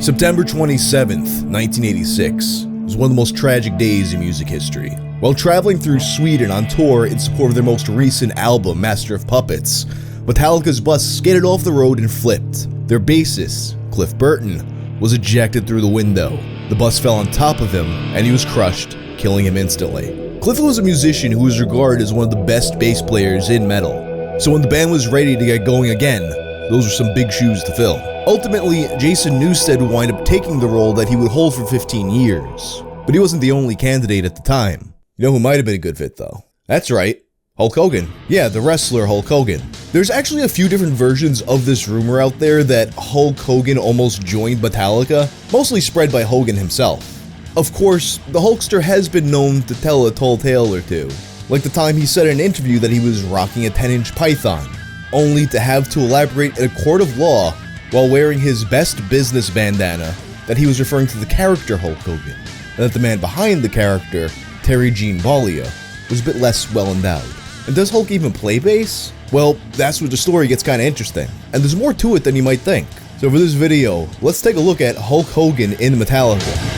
September 27th, 1986 was one of the most tragic days in music history. While traveling through Sweden on tour in support of their most recent album, Master of Puppets, Metallica's bus skated off the road and flipped. Their bassist, Cliff Burton, was ejected through the window. The bus fell on top of him, and he was crushed, killing him instantly. Cliff was a musician who was regarded as one of the best bass players in metal. So when the band was ready to get going again, those were some big shoes to fill. Ultimately, Jason Newsted would wind up taking the role that he would hold for 15 years. But he wasn't the only candidate at the time. You know who might have been a good fit though? That's right, Hulk Hogan. Yeah, the wrestler Hulk Hogan. There's actually a few different versions of this rumor out there that Hulk Hogan almost joined Metallica, mostly spread by Hogan himself. Of course, the Hulkster has been known to tell a tall tale or two, like the time he said in an interview that he was rocking a 10-inch python, only to have to elaborate in a court of law while wearing his best business bandana that he was referring to the character Hulk Hogan, and that the man behind the character, Terry Gene Bollea, was a bit less well endowed. And does Hulk even play bass? Well, that's where the story gets kinda interesting, and there's more to it than you might think. So for this video, let's take a look at Hulk Hogan in Metallica.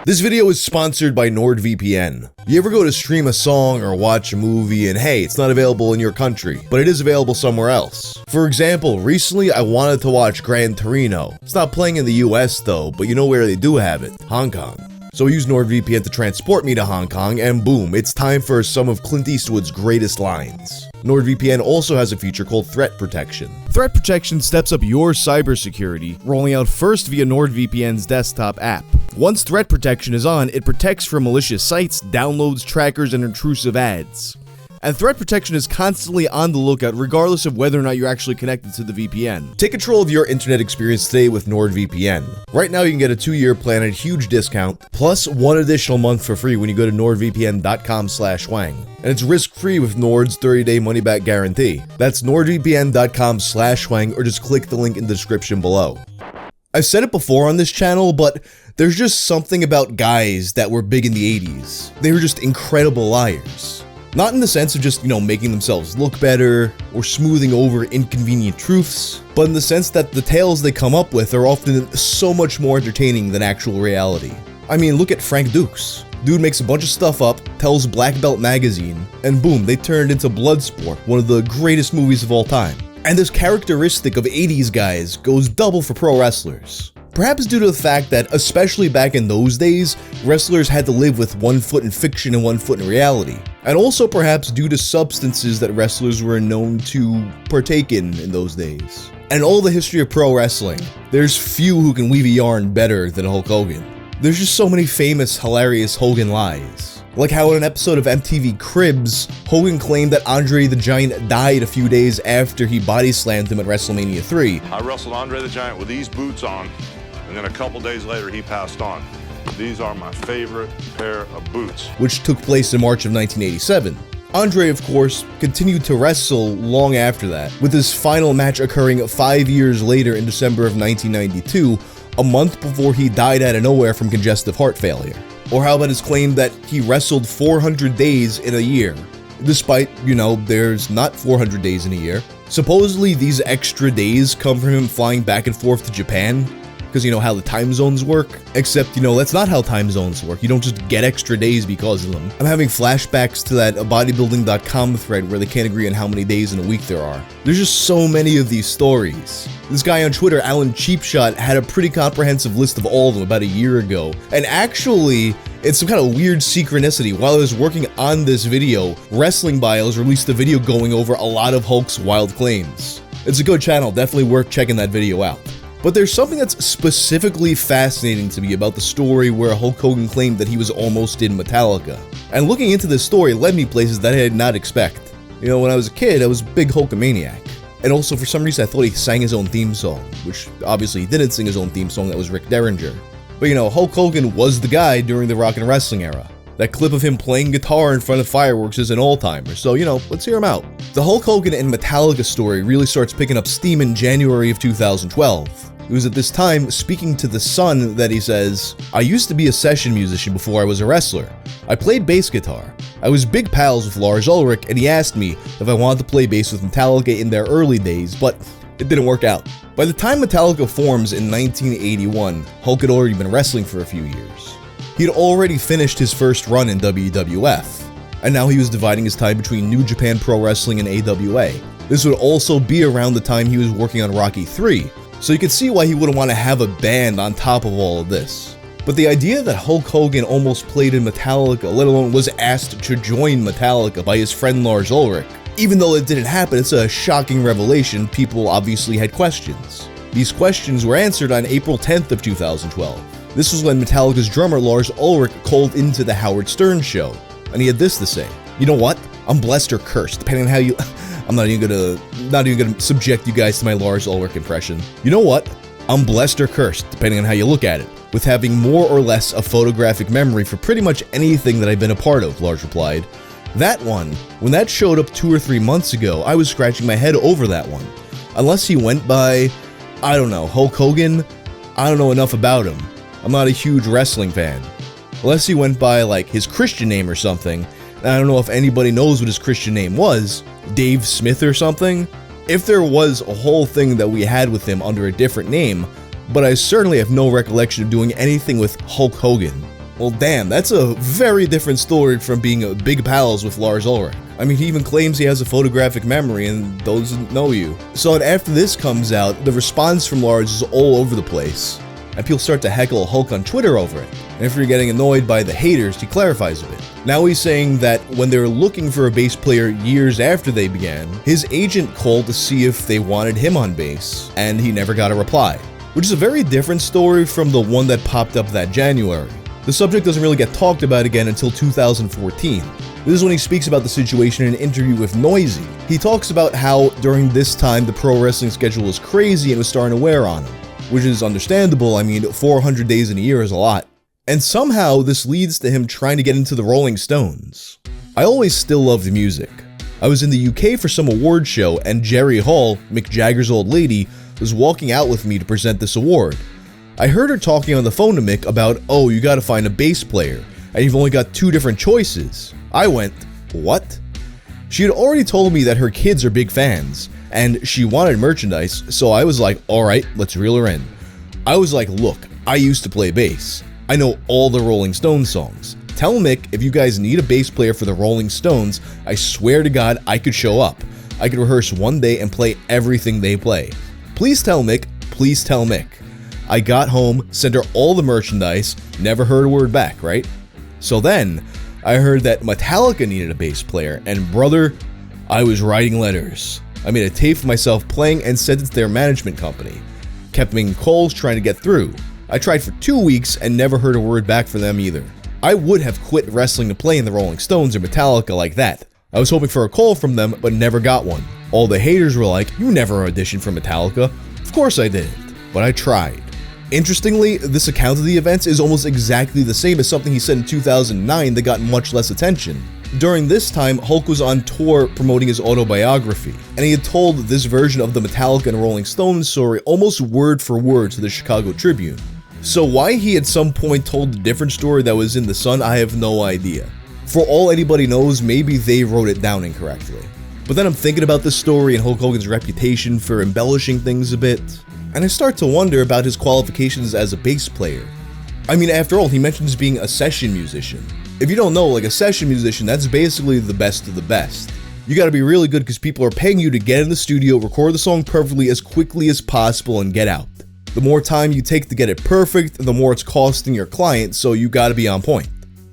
This video is sponsored by NordVPN. You ever go to stream a song or watch a movie and hey, it's not available in your country, but it is available somewhere else. For example, recently I wanted to watch Gran Torino. It's not playing in the US though, but you know where they do have it, Hong Kong. So I used NordVPN to transport me to Hong Kong and boom, it's time for some of Clint Eastwood's greatest lines. NordVPN also has a feature called Threat Protection. Threat Protection steps up your cybersecurity, rolling out first via NordVPN's desktop app. Once Threat Protection is on, it protects from malicious sites, downloads, trackers, and intrusive ads. And Threat Protection is constantly on the lookout regardless of whether or not you're actually connected to the VPN. Take control of your internet experience today with NordVPN. Right now you can get a 2-year plan at a huge discount, plus 1 additional month for free when you go to nordvpn.com/wang. And it's risk-free with Nord's 30-day money-back guarantee. That's nordvpn.com/wang, or just click the link in the description below. I've said it before on this channel, but there's just something about guys that were big in the 80s. They were just incredible liars. Not in the sense of just, making themselves look better or smoothing over inconvenient truths, but in the sense that the tales they come up with are often so much more entertaining than actual reality. I mean, look at Frank Dukes. Dude makes a bunch of stuff up, tells Black Belt magazine, and boom, they turned into Bloodsport, one of the greatest movies of all time. And this characteristic of 80s guys goes double for pro wrestlers. Perhaps due to the fact that, especially back in those days, wrestlers had to live with one foot in fiction and one foot in reality. And also perhaps due to substances that wrestlers were known to partake in those days. And all the history of pro wrestling, there's few who can weave a yarn better than Hulk Hogan. There's just so many famous, hilarious Hogan lies. Like how in an episode of MTV Cribs, Hogan claimed that Andre the Giant died a few days after he body slammed him at WrestleMania 3. I wrestled Andre the Giant with these boots on, and then a couple days later he passed on. These are my favorite pair of boots. Which took place in March of 1987. Andre, of course, continued to wrestle long after that, with his final match occurring 5 years later in December of 1992, a month before he died out of nowhere from congestive heart failure. Or how about his claim that he wrestled 400 days in a year? Despite, there's not 400 days in a year. Supposedly these extra days come from him flying back and forth to Japan, because you know how the time zones work? Except, that's not how time zones work. You don't just get extra days because of them. I'm having flashbacks to that bodybuilding.com thread where they can't agree on how many days in a week there are. There's just so many of these stories. This guy on Twitter, Alan Cheapshot, had a pretty comprehensive list of all of them about a year ago. And actually, it's some kind of weird synchronicity. While I was working on this video, Wrestling Bios released a video going over a lot of Hulk's wild claims. It's a good channel, definitely worth checking that video out. But there's something that's specifically fascinating to me about the story where Hulk Hogan claimed that he was almost in Metallica. And looking into this story led me places that I did not expect. When I was a kid, I was a big Hulkamaniac. And also, for some reason, I thought he sang his own theme song, which obviously he didn't sing his own theme song, that was Rick Derringer. But Hulk Hogan was the guy during the rock and wrestling era. That clip of him playing guitar in front of fireworks is an all-timer, so let's hear him out. The Hulk Hogan and Metallica story really starts picking up steam in January of 2012. It was at this time, speaking to The Sun, that he says, "I used to be a session musician before I was a wrestler. I played bass guitar. I was big pals with Lars Ulrich, and he asked me if I wanted to play bass with Metallica in their early days, but it didn't work out." By the time Metallica forms in 1981, Hulk had already been wrestling for a few years. He had already finished his first run in WWF, and now he was dividing his time between New Japan Pro Wrestling and AWA. This would also be around the time he was working on Rocky III, so you could see why he wouldn't want to have a band on top of all of this. But the idea that Hulk Hogan almost played in Metallica, let alone was asked to join Metallica by his friend Lars Ulrich, even though it didn't happen, it's a shocking revelation. People obviously had questions. These questions were answered on April 10th of 2012. This was when Metallica's drummer Lars Ulrich called into the Howard Stern show, and he had this to say: "You know what? I'm blessed or cursed, depending on how you..." I'm not even gonna subject you guys to my Lars Ulrich impression. "You know what? I'm blessed or cursed, depending on how you look at it, with having more or less a photographic memory for pretty much anything that I've been a part of," Lars replied. That one, when that showed up 2 or 3 months ago, I was scratching my head over that one. Unless he went by, I don't know, Hulk Hogan? I don't know enough about him. I'm not a huge wrestling fan. Unless he went by, like, his Christian name or something, and I don't know if anybody knows what his Christian name was, Dave Smith or something. If there was a whole thing that we had with him under a different name, but I certainly have no recollection of doing anything with Hulk Hogan. Well, damn, that's a very different story from being big pals with Lars Ulrich. I mean, he even claims he has a photographic memory and doesn't know you. So after this comes out, the response from Lars is all over the place, and people start to heckle Hulk on Twitter over it. And if you're getting annoyed by the haters, he clarifies a bit. Now he's saying that when they were looking for a bass player years after they began, his agent called to see if they wanted him on bass, and he never got a reply. Which is a very different story from the one that popped up that January. The subject doesn't really get talked about again until 2014. This is when he speaks about the situation in an interview with Noisy. He talks about how during this time the pro wrestling schedule was crazy and was starting to wear on him, which is understandable. I mean, 400 days in a year is a lot. And somehow this leads to him trying to get into the Rolling Stones. I always still loved music. I was in the UK for some award show, and Jerry Hall, Mick Jagger's old lady, was walking out with me to present this award. I heard her talking on the phone to Mick about, "Oh, you gotta find a bass player, and you've only got 2 different choices." I went, "What?" She had already told me that her kids are big fans, and she wanted merchandise, so I was like, alright, let's reel her in. I was like, "Look, I used to play bass. I know all the Rolling Stones songs. Tell Mick if you guys need a bass player for the Rolling Stones, I swear to God I could show up. I could rehearse one day and play everything they play. Please tell Mick, please tell Mick." I got home, sent her all the merchandise, never heard a word back, right? So then, I heard that Metallica needed a bass player, and brother, I was writing letters. I made a tape of myself playing and sent it to their management company. Kept making calls trying to get through. I tried for 2 weeks and never heard a word back from them either. I would have quit wrestling to play in the Rolling Stones or Metallica like that. I was hoping for a call from them, but never got one. All the haters were like, "You never auditioned for Metallica." Of course I didn't, but I tried. Interestingly, this account of the events is almost exactly the same as something he said in 2009 that got much less attention. During this time, Hulk was on tour promoting his autobiography, and he had told this version of the Metallica and Rolling Stones story almost word for word to the Chicago Tribune. So why he at some point told a different story that was in the Sun, I have no idea. For all anybody knows, maybe they wrote it down incorrectly. But then I'm thinking about this story and Hulk Hogan's reputation for embellishing things a bit, and I start to wonder about his qualifications as a bass player. I mean, after all, he mentions being a session musician. If you don't know, like a session musician, that's basically the best of the best. You gotta be really good because people are paying you to get in the studio, record the song perfectly as quickly as possible, and get out. The more time you take to get it perfect, the more it's costing your client, so you gotta be on point.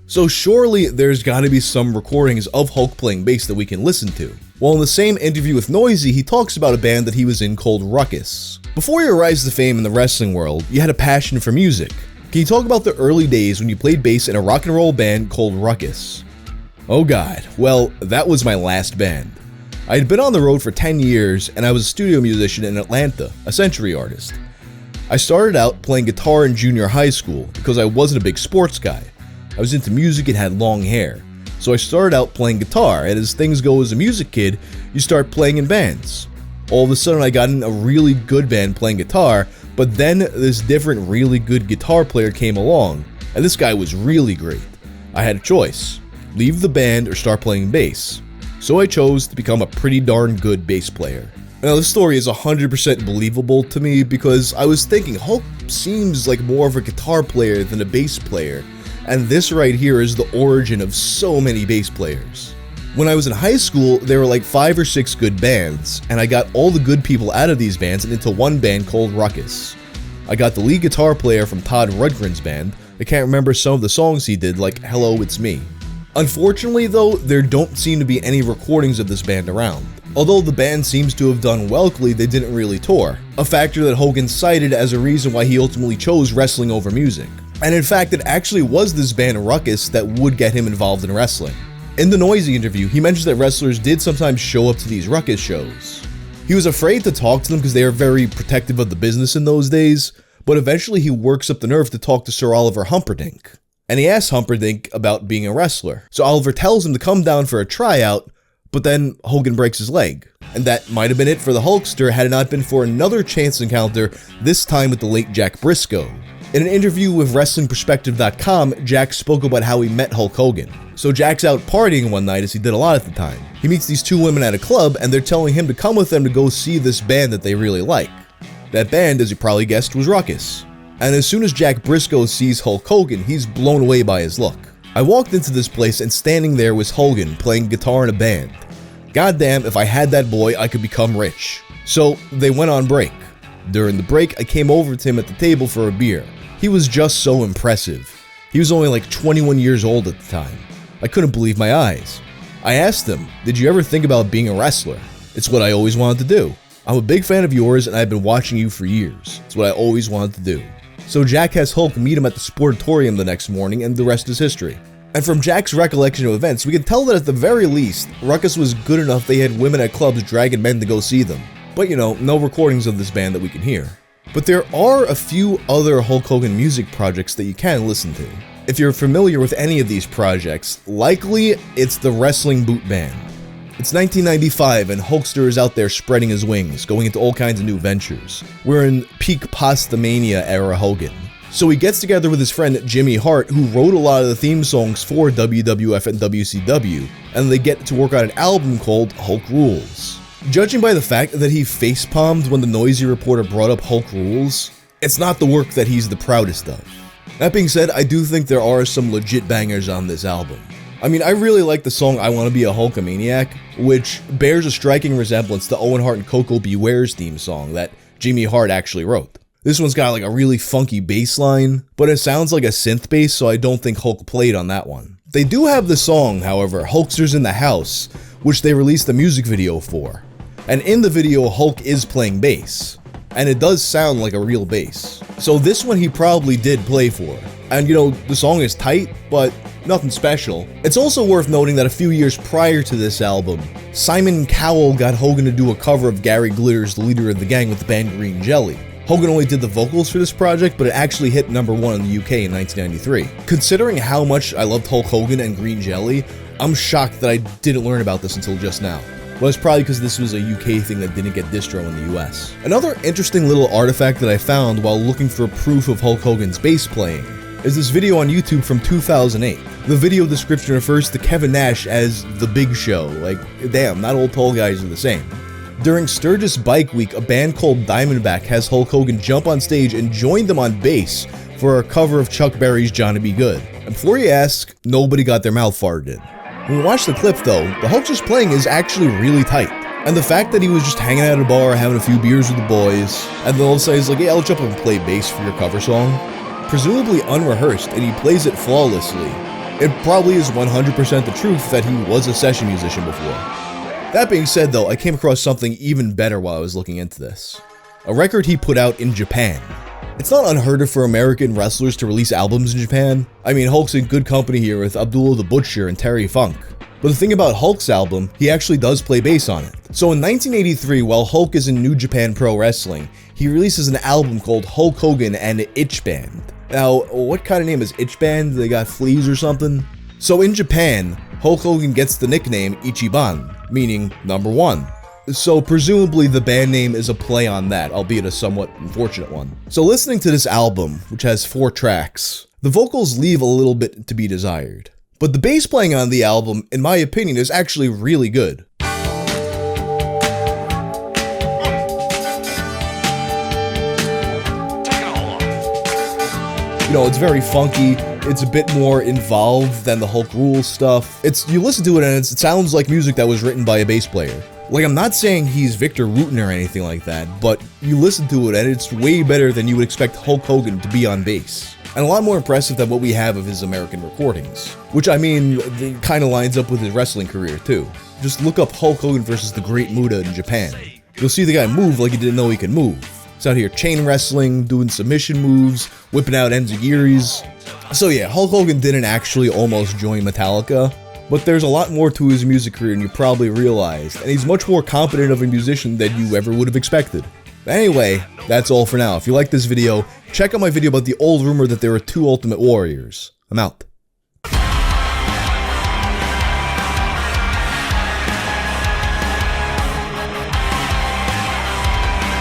So surely there's gotta be some recordings of Hulk playing bass that we can listen to. Well, in the same interview with Noisy, he talks about a band that he was in called Ruckus. Before your rise to fame in the wrestling world, you had a passion for music. Can you talk about the early days when you played bass in a rock and roll band called Ruckus? Oh god, well, that was my last band. I had been on the road for 10 years, and I was a studio musician in Atlanta, a century artist. I started out playing guitar in junior high school because I wasn't a big sports guy. I was into music and had long hair. So I started out playing guitar, and as things go as a music kid, you start playing in bands. All of a sudden I got in a really good band playing guitar, But then this different really good guitar player came along, and this guy was really great. I had a choice, leave the band or start playing bass. So I chose to become a pretty darn good bass player. Now this story is 100% believable to me because I was thinking Hulk seems like more of a guitar player than a bass player, and this right here is the origin of so many bass players. When I was in high school, there were like 5 or 6 good bands, and I got all the good people out of these bands and into one band called Ruckus. I got the lead guitar player from Todd Rundgren's band. I can't remember some of the songs he did, like Hello, It's Me. Unfortunately though, there don't seem to be any recordings of this band around. Although the band seems to have done well, they didn't really tour, a factor that Hogan cited as a reason why he ultimately chose wrestling over music. And in fact, it actually was this band Ruckus that would get him involved in wrestling. In the Noisy interview, he mentioned that wrestlers did sometimes show up to these Ruckus shows. He was afraid to talk to them because they were very protective of the business in those days, but eventually he works up the nerve to talk to Sir Oliver Humperdinck. And he asks Humperdinck about being a wrestler. So Oliver tells him to come down for a tryout, but then Hogan breaks his leg. And that might have been it for the Hulkster had it not been for another chance encounter, this time with the late Jack Briscoe. In an interview with WrestlingPerspective.com, Jack spoke about how he met Hulk Hogan. So Jack's out partying one night, as he did a lot at the time. He meets these 2 women at a club, and they're telling him to come with them to go see this band that they really like. That band, as you probably guessed, was Ruckus. And as soon as Jack Briscoe sees Hulk Hogan, he's blown away by his look. I walked into this place, and standing there was Hogan playing guitar in a band. Goddamn, if I had that boy, I could become rich. So they went on break. During the break, I came over to him at the table for a beer. He was just so impressive. He was only like 21 years old at the time. I couldn't believe my eyes. I asked him, did you ever think about being a wrestler? It's what I always wanted to do. I'm a big fan of yours and I've been watching you for years. It's what I always wanted to do. So Jack has Hulk meet him at the Sportatorium the next morning, and the rest is history. And from Jack's recollection of events, we can tell that at the very least, Ruckus was good enough they had women at clubs dragging men to go see them. But you know, no recordings of this band that we can hear. But there are a few other Hulk Hogan music projects that you can listen to. If you're familiar with any of these projects, likely it's the Wrestling Boot Band. It's 1995 and Hulkster is out there spreading his wings, going into all kinds of new ventures. We're in peak Pastamania era Hogan. So he gets together with his friend Jimmy Hart, who wrote a lot of the theme songs for WWF and WCW, and they get to work on an album called Hulk Rules. Judging by the fact that he facepalmed when the Noisy reporter brought up Hulk Rules, it's not the work that he's the proudest of. That being said, I do think there are some legit bangers on this album. I mean, I really like the song I Want to Be a Hulkamaniac, which bears a striking resemblance to Owen Hart and Coco Beware's theme song that Jimmy Hart actually wrote. This one's got like a really funky bass line, but it sounds like a synth bass, so I don't think Hulk played on that one. They do have the song, however, Hulkster's in the House, which they released the music video for. And in the video, Hulk is playing bass, and it does sound like a real bass. So this one he probably did play for. And you know, the song is tight, but nothing special. It's also worth noting that a few years prior to this album, Simon Cowell got Hogan to do a cover of Gary Glitter's The Leader of the Gang with the band Green Jelly. Hogan only did the vocals for this project, but it actually hit #1 in the UK in 1993. Considering how much I loved Hulk Hogan and Green Jelly, I'm shocked that I didn't learn about this until just now. Well, it's probably because this was a UK thing that didn't get distro in the US. Another interesting little artifact that I found while looking for proof of Hulk Hogan's bass playing is this video on YouTube from 2008. The video description refers to Kevin Nash as The Big Show. Like, damn, not all tall guys are the same. During Sturgis Bike Week, a band called Diamondback has Hulk Hogan jump on stage and join them on bass for a cover of Chuck Berry's Johnny B. Good. And before you ask, nobody got their mouth farted in. When we watch the clip though, the Hulk just playing is actually really tight. And the fact that he was just hanging out at a bar, having a few beers with the boys, and then all of a sudden he's like, yeah, I'll jump up and play bass for your cover song. Presumably unrehearsed, and he plays it flawlessly. It probably is 100% the truth that he was a session musician before. That being said though, I came across something even better while I was looking into this. A record he put out in Japan. It's not unheard of for American wrestlers to release albums in Japan. I mean, Hulk's in good company here with Abdullah the Butcher and Terry Funk. But the thing about Hulk's album, he actually does play bass on it. So in 1983, while Hulk is in New Japan Pro Wrestling, he releases an album called Hulk Hogan and Itch Band. Now, what kind of name is Itch Band? They got fleas or something? So in Japan, Hulk Hogan gets the nickname Ichiban, meaning number one. so presumably the band name is a play on that, albeit a somewhat unfortunate one. So listening to this album, which has 4 tracks, the vocals leave a little bit to be desired. But the bass playing on the album, in my opinion, is actually really good. You know, it's very funky, it's a bit more involved than the Hulk Rules stuff. You listen to it and it sounds like music that was written by a bass player. Like, I'm not saying he's Victor Wooten or anything like that, but you listen to it and it's way better than you would expect Hulk Hogan to be on bass. And a lot more impressive than what we have of his American recordings. Which, I mean, it kind of lines up with his wrestling career too. Just look up Hulk Hogan versus the Great Muta in Japan. You'll see the guy move like he didn't know he could move. He's out here chain wrestling, doing submission moves, whipping out enzuigiris. So yeah, Hulk Hogan didn't actually almost join Metallica, but there's a lot more to his music career than you probably realized, and he's much more competent of a musician than you ever would have expected. Anyway, that's all for now. If you like this video, check out my video about the old rumor that there are 2 Ultimate Warriors. I'm out.